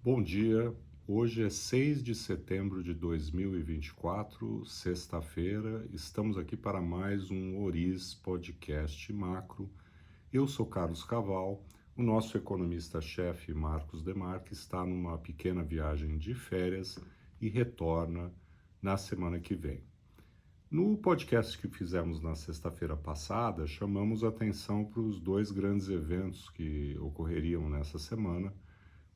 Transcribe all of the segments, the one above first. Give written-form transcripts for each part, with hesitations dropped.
Bom dia, hoje é 6 de setembro de 2024, sexta-feira. Estamos aqui para mais um Oriz Podcast Macro. Eu sou Carlos Caval, o nosso economista-chefe Marcos Demarque está numa pequena viagem de férias e retorna na semana que vem. No podcast que fizemos na sexta-feira passada, chamamos atenção para os dois grandes eventos que ocorreriam nessa semana: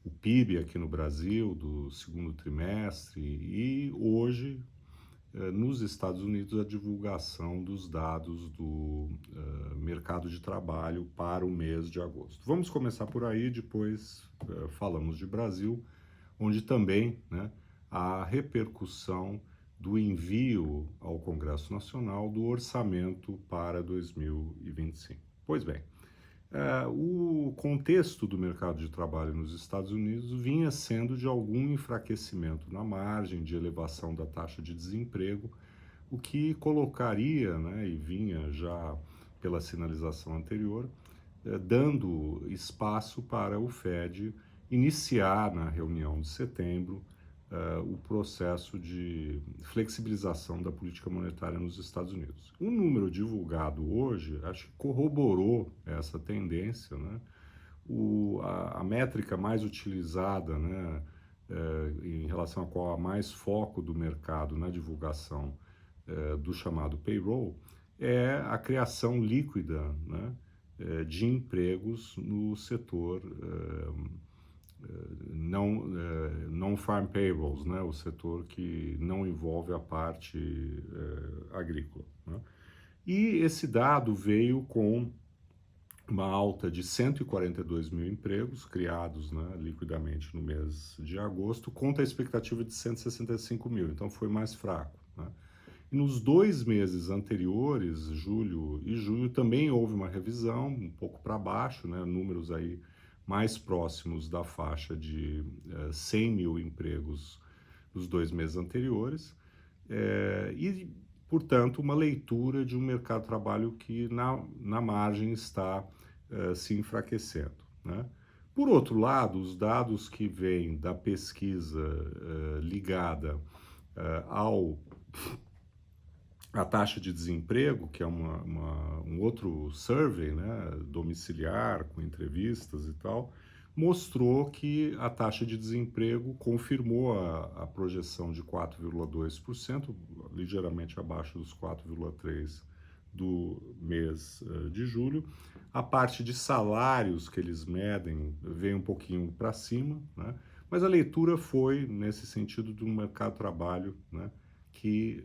o PIB aqui no Brasil do segundo trimestre e hoje, nos Estados Unidos, a divulgação dos dados do mercado de trabalho para o mês de agosto. Vamos começar por aí, depois falamos de Brasil, onde também, né, há repercussão do envio ao Congresso Nacional do orçamento para 2025. Pois bem, o contexto do mercado de trabalho nos Estados Unidos vinha sendo de algum enfraquecimento na margem, de elevação da taxa de desemprego, o que colocaria, né, e vinha já pela sinalização anterior, dando espaço para o Fed iniciar na reunião de setembro o processo de flexibilização da política monetária nos Estados Unidos. O número divulgado hoje, acho que corroborou essa tendência, né? A métrica mais utilizada, né, em relação a qual há mais foco do mercado na divulgação do chamado payroll, é a criação líquida, né, de empregos no setor não farm payrolls, né, o setor que não envolve a parte agrícola, né? E esse dado veio com uma alta de 142 mil empregos criados, né, liquidamente no mês de agosto, contra a expectativa de 165 mil, então foi mais fraco, né? E nos 2 meses anteriores, julho e junho, também houve uma revisão um pouco para baixo, né, números aí mais próximos da faixa de 100 mil empregos nos 2 meses anteriores, e, portanto, uma leitura de um mercado de trabalho que na margem está se enfraquecendo, né? Por outro lado, os dados que vêm da pesquisa ligada ao a taxa de desemprego, que é um outro survey, né, domiciliar, com entrevistas e tal, mostrou que a taxa de desemprego confirmou a projeção de 4,2%, ligeiramente abaixo dos 4,3% do mês de julho. A parte de salários que eles medem veio um pouquinho para cima, né, mas a leitura foi nesse sentido do mercado de trabalho, né, que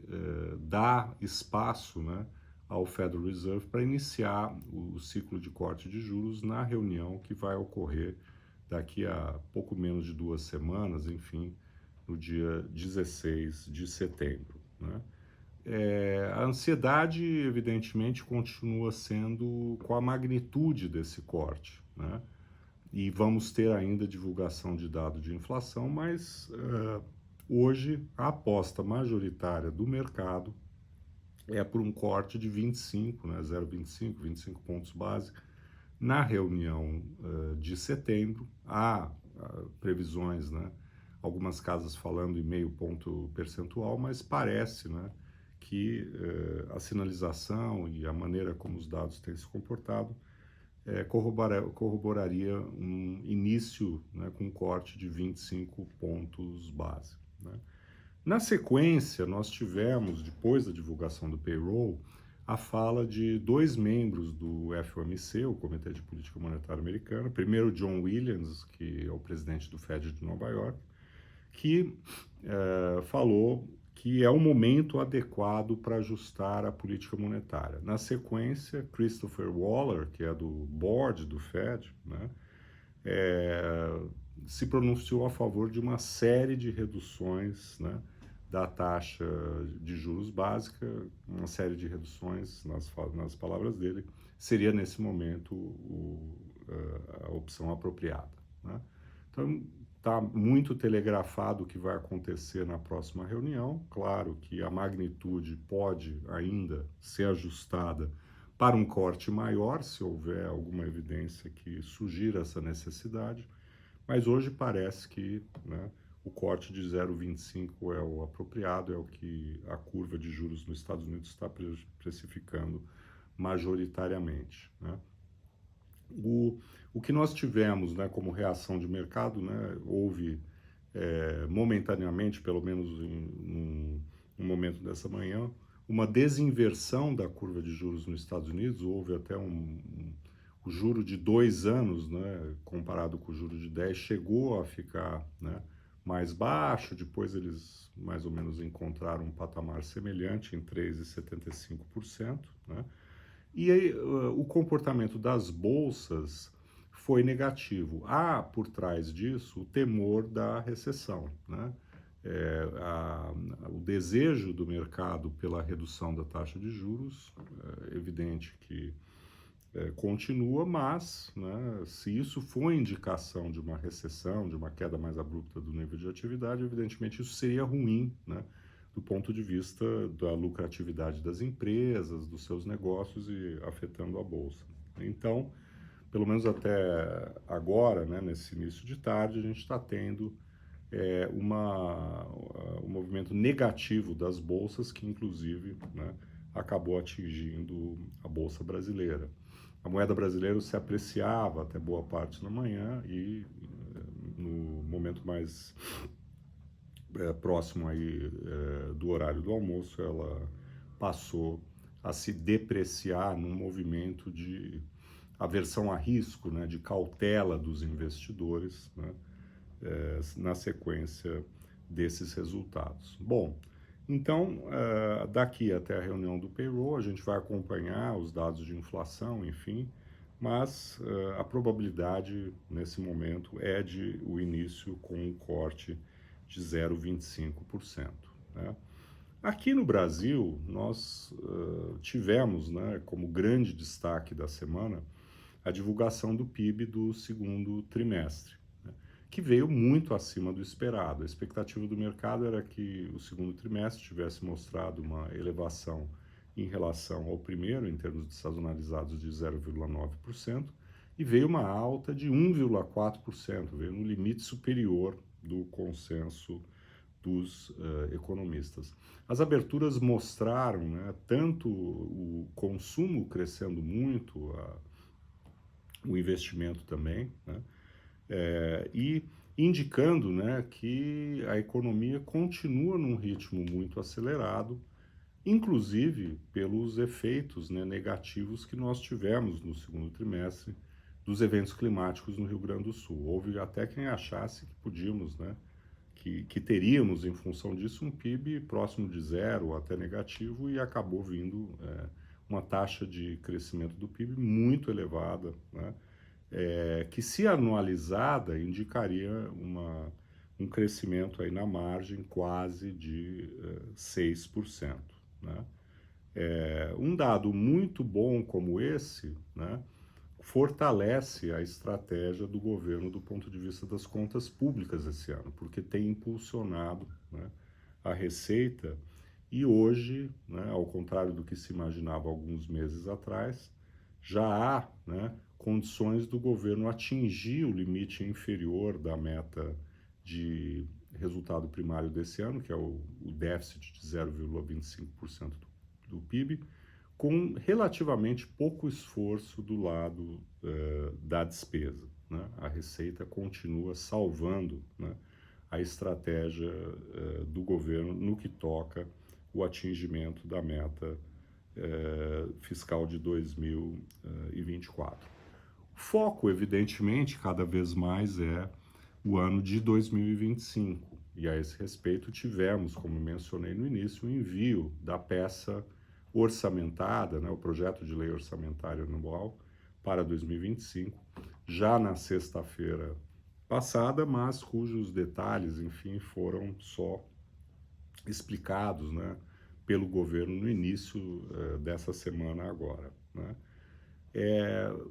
dá espaço, né, ao Federal Reserve para iniciar o ciclo de corte de juros na reunião que vai ocorrer daqui a pouco menos de 2 semanas, enfim, no dia 16 de setembro, né? A ansiedade, evidentemente, continua sendo com a magnitude desse corte, né? E vamos ter ainda divulgação de dado de inflação, mas hoje a aposta majoritária do mercado é por um corte de 25, né, 0,25, 25 pontos base, na reunião de setembro. Há previsões, né, algumas casas falando em meio ponto percentual, mas parece, né, que a sinalização e a maneira como os dados têm se comportado corroboraria um início, né, com um corte de 25 pontos base, né? Na sequência, nós tivemos, depois da divulgação do payroll, a fala de dois membros do FOMC, o Comitê de Política Monetária Americano. Primeiro, John Williams, que é o presidente do Fed de Nova York, que falou que é o momento adequado para ajustar a política monetária. Na sequência, Christopher Waller, que é do board do Fed, né, se pronunciou a favor de uma série de reduções, né, da taxa de juros básica, uma série de reduções, nas palavras dele, seria nesse momento a opção apropriada, né? Então, está muito telegrafado o que vai acontecer na próxima reunião. Claro que a magnitude pode ainda ser ajustada para um corte maior, se houver alguma evidência que sugira essa necessidade, mas hoje parece que, né, o corte de 0,25 é o apropriado, é o que a curva de juros nos Estados Unidos está precificando majoritariamente, né? O, o que nós tivemos, né, como reação de mercado, né, houve momentaneamente, pelo menos no momento dessa manhã, uma desinversão da curva de juros nos Estados Unidos. Houve até o juro de 2 anos, né, comparado com o juro de 10, chegou a ficar, né, mais baixo. Depois eles mais ou menos encontraram um patamar semelhante em 3,75%, né? E aí, o comportamento das bolsas foi negativo. Há por trás disso o temor da recessão, né? O desejo do mercado pela redução da taxa de juros, é evidente que continua, mas, né, se isso for indicação de uma recessão, de uma queda mais abrupta do nível de atividade, evidentemente isso seria ruim, né, do ponto de vista da lucratividade das empresas, dos seus negócios e afetando a bolsa. Então, pelo menos até agora, né, nesse início de tarde, a gente está tendo um movimento negativo das bolsas, que inclusive, né, acabou atingindo a bolsa brasileira. A moeda brasileira se apreciava até boa parte da manhã e no momento mais próximo aí do horário do almoço, ela passou a se depreciar num movimento de aversão a risco, né, de cautela dos investidores, né, na sequência desses resultados. Bom, então, daqui até a reunião do payroll, a gente vai acompanhar os dados de inflação, enfim, mas a probabilidade nesse momento é de o início com um corte de 0,25%, né? Aqui no Brasil, nós tivemos, né, como grande destaque da semana, a divulgação do PIB do segundo trimestre, né, que veio muito acima do esperado. A expectativa do mercado era que o segundo trimestre tivesse mostrado uma elevação em relação ao primeiro, em termos de sazonalizados, de 0,9%, e veio uma alta de 1,4%, veio no limite superior do consenso dos economistas. As aberturas mostraram, né, tanto o consumo crescendo muito, o investimento também, né, e indicando, né, que a economia continua num ritmo muito acelerado, inclusive pelos efeitos, né, negativos que nós tivemos no segundo trimestre dos eventos climáticos no Rio Grande do Sul. Houve até quem achasse que podíamos, né, que teríamos, em função disso, um PIB próximo de zero ou até negativo, e acabou vindo uma taxa de crescimento do PIB muito elevada, né? Que, se anualizada, indicaria um crescimento aí na margem quase de 6%, né? Um dado muito bom como esse, né, fortalece a estratégia do governo do ponto de vista das contas públicas esse ano, porque tem impulsionado, né, a receita, e hoje, né, ao contrário do que se imaginava alguns meses atrás, já há, né, condições do governo atingir o limite inferior da meta de resultado primário desse ano, que é o déficit de 0,25% do PIB, com relativamente pouco esforço do lado da despesa, né? A Receita continua salvando, né, a estratégia do governo no que toca o atingimento da meta fiscal de 2024. O foco, evidentemente, cada vez mais é o ano de 2025. E a esse respeito tivemos, como mencionei no início, o envio da peça orçamentada, né, o projeto de lei orçamentária anual para 2025, já na sexta-feira passada, mas cujos detalhes, enfim, foram só explicados, né, pelo governo no início dessa semana agora, né?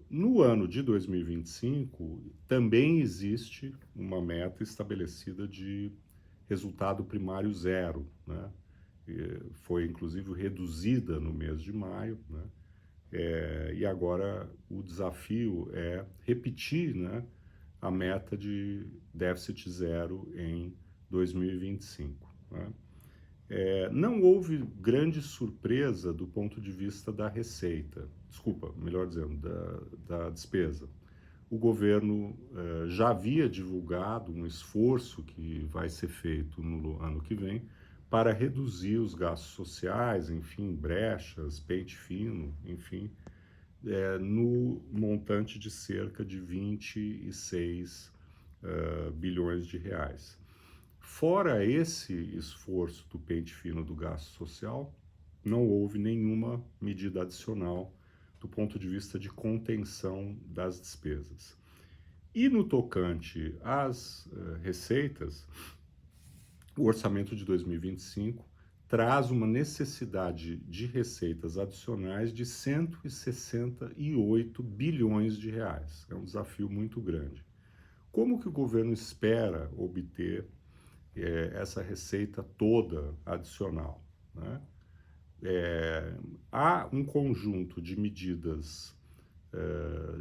No ano de 2025, também existe uma meta estabelecida de resultado primário zero, né? Foi inclusive reduzida no mês de maio, né? E agora o desafio é repetir, né, a meta de déficit zero em 2025. Né? Não houve grande surpresa do ponto de vista da receita, desculpa, melhor dizendo, da despesa. O governo já havia divulgado um esforço que vai ser feito no ano que vem para reduzir os gastos sociais, enfim, brechas, pente fino, enfim, no montante de cerca de 26 bilhões de reais. Fora esse esforço do pente fino do gasto social, não houve nenhuma medida adicional do ponto de vista de contenção das despesas. E no tocante às receitas, o orçamento de 2025 traz uma necessidade de receitas adicionais de 168 bilhões de reais. É um desafio muito grande. Como que o governo espera obter essa receita toda adicional? Né? Há um conjunto de medidas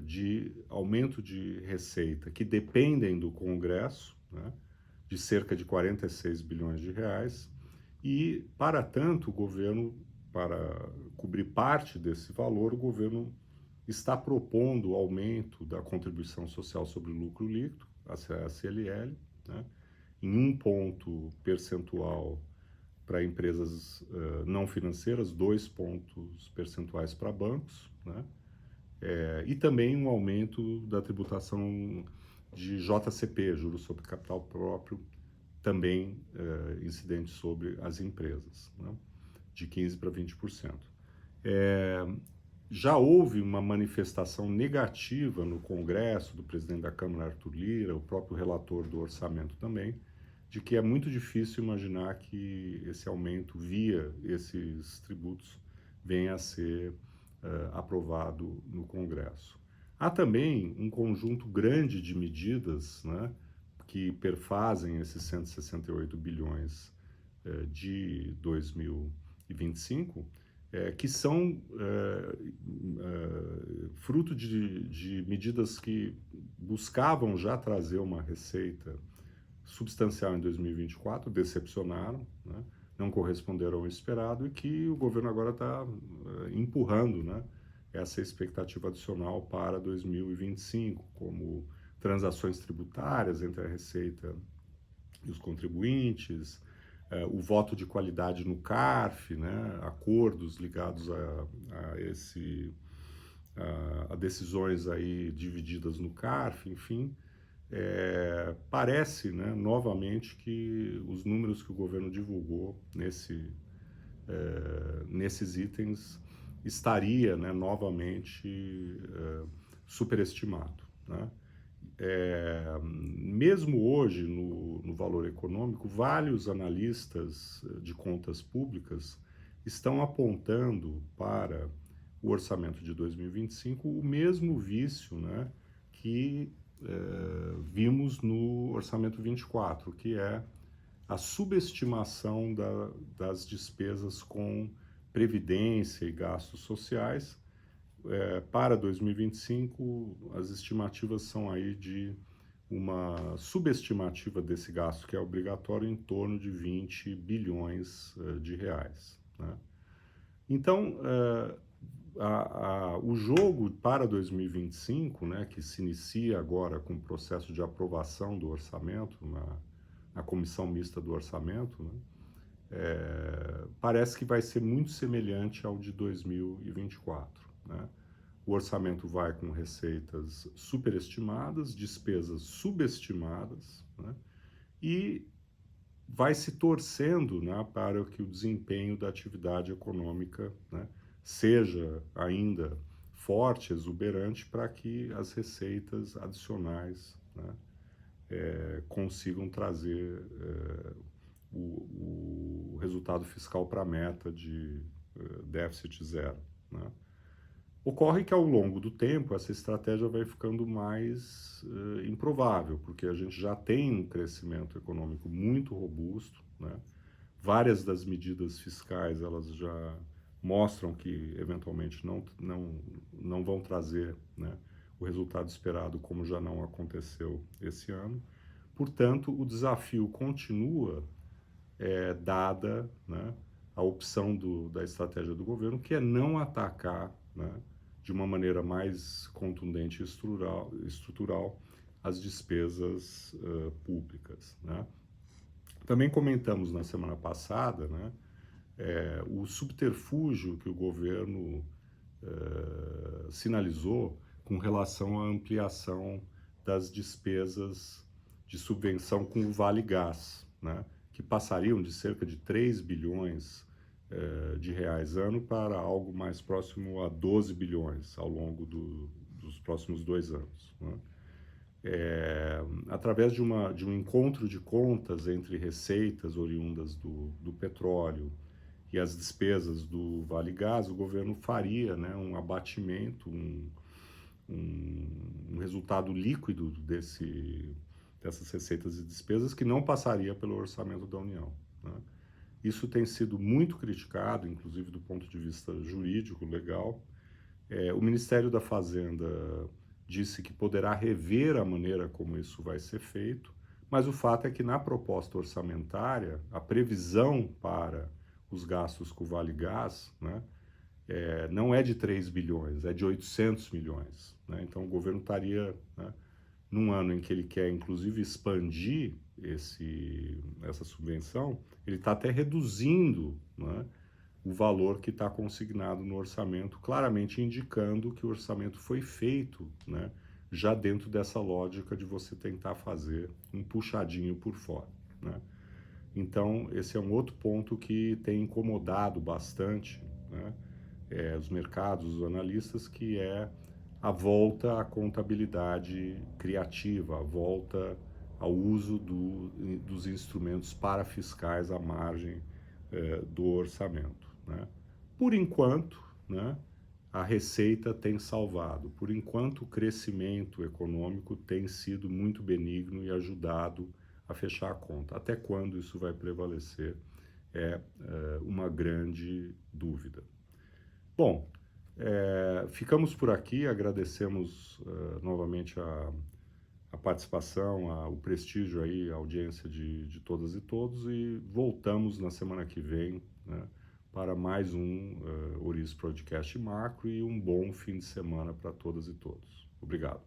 de aumento de receita que dependem do Congresso, né, de cerca de 46 bilhões de reais, e, para tanto, o governo, para cobrir parte desse valor, o governo está propondo o aumento da contribuição social sobre o lucro líquido, a CLL, né, em 1 ponto percentual para empresas não financeiras, 2 pontos percentuais para bancos, né, e também um aumento da tributação de JCP, juros sobre capital próprio, também incidente sobre as empresas, né, de 15% para 20%. Já houve uma manifestação negativa no Congresso do presidente da Câmara, Arthur Lira, o próprio relator do orçamento também, de que é muito difícil imaginar que esse aumento via esses tributos venha a ser aprovado no Congresso. Há também um conjunto grande de medidas, né, que perfazem esses 168 bilhões de 2025, que são fruto de medidas que buscavam já trazer uma receita substancial em 2024, decepcionaram, né, não corresponderam ao esperado e que o governo agora está empurrando, né, essa expectativa adicional para 2025, como transações tributárias entre a Receita e os contribuintes, o voto de qualidade no CARF, né, acordos ligados a decisões aí divididas no CARF, enfim. Parece, né, novamente, que os números que o governo divulgou nesses itens estaria, né, novamente superestimado. Né? Mesmo hoje, no valor econômico, vários analistas de contas públicas estão apontando para o orçamento de 2025 o mesmo vício, né, que vimos no orçamento 24, que é a subestimação das despesas com previdência e gastos sociais. Para 2025, as estimativas são aí de uma subestimativa desse gasto que é obrigatório em torno de 20 bilhões de reais. Né? Então, o jogo para 2025, né, que se inicia agora com o processo de aprovação do orçamento na comissão mista do orçamento, né, parece que vai ser muito semelhante ao de 2024. Né? O orçamento vai com receitas superestimadas, despesas subestimadas, né, e vai se torcendo, né, para que o desempenho da atividade econômica, né, seja ainda forte, exuberante, para que as receitas adicionais, né, consigam trazer o resultado fiscal para a meta de déficit zero. Né? Ocorre que ao longo do tempo essa estratégia vai ficando mais improvável, porque a gente já tem um crescimento econômico muito robusto, né? Várias das medidas fiscais elas já mostram que eventualmente não vão trazer, né, o resultado esperado, como já não aconteceu esse ano. Portanto, o desafio continua, dada, né, a opção da estratégia do governo, que é não atacar, né, de uma maneira mais contundente e estrutural as despesas públicas, né. Também comentamos na semana passada, né, o subterfúgio que o governo sinalizou com relação à ampliação das despesas de subvenção com o Vale Gás, né, que passariam de cerca de 3 bilhões de reais ano para algo mais próximo a 12 bilhões ao longo dos próximos 2 anos, né. Através de um encontro de contas entre receitas oriundas do petróleo e as despesas do Vale Gás, o governo faria, né, um abatimento, um resultado líquido dessas receitas e despesas que não passaria pelo orçamento da União, né. Isso tem sido muito criticado, inclusive do ponto de vista jurídico, legal. O Ministério da Fazenda disse que poderá rever a maneira como isso vai ser feito, mas o fato é que na proposta orçamentária, a previsão para os gastos com o Vale Gás, né, não é de 3 bilhões, é de 800 milhões. Né? Então o governo estaria, né, num ano em que ele quer inclusive expandir essa subvenção, ele está até reduzindo, né, o valor que está consignado no orçamento, claramente indicando que o orçamento foi feito, né, já dentro dessa lógica de você tentar fazer um puxadinho por fora, né? Então, esse é um outro ponto que tem incomodado bastante, né, os mercados, os analistas, que é a volta à contabilidade criativa, a volta ao uso dos instrumentos parafiscais à margem do orçamento, né? Por enquanto, né, a receita tem salvado, por enquanto o crescimento econômico tem sido muito benigno e ajudado a fechar a conta. Até quando isso vai prevalecer é uma grande dúvida. Bom, ficamos por aqui, agradecemos novamente a participação, o prestígio aí, a audiência de todas e todos, e voltamos na semana que vem, né, para mais um Ouriço Podcast Macro, e um bom fim de semana para todas e todos. Obrigado.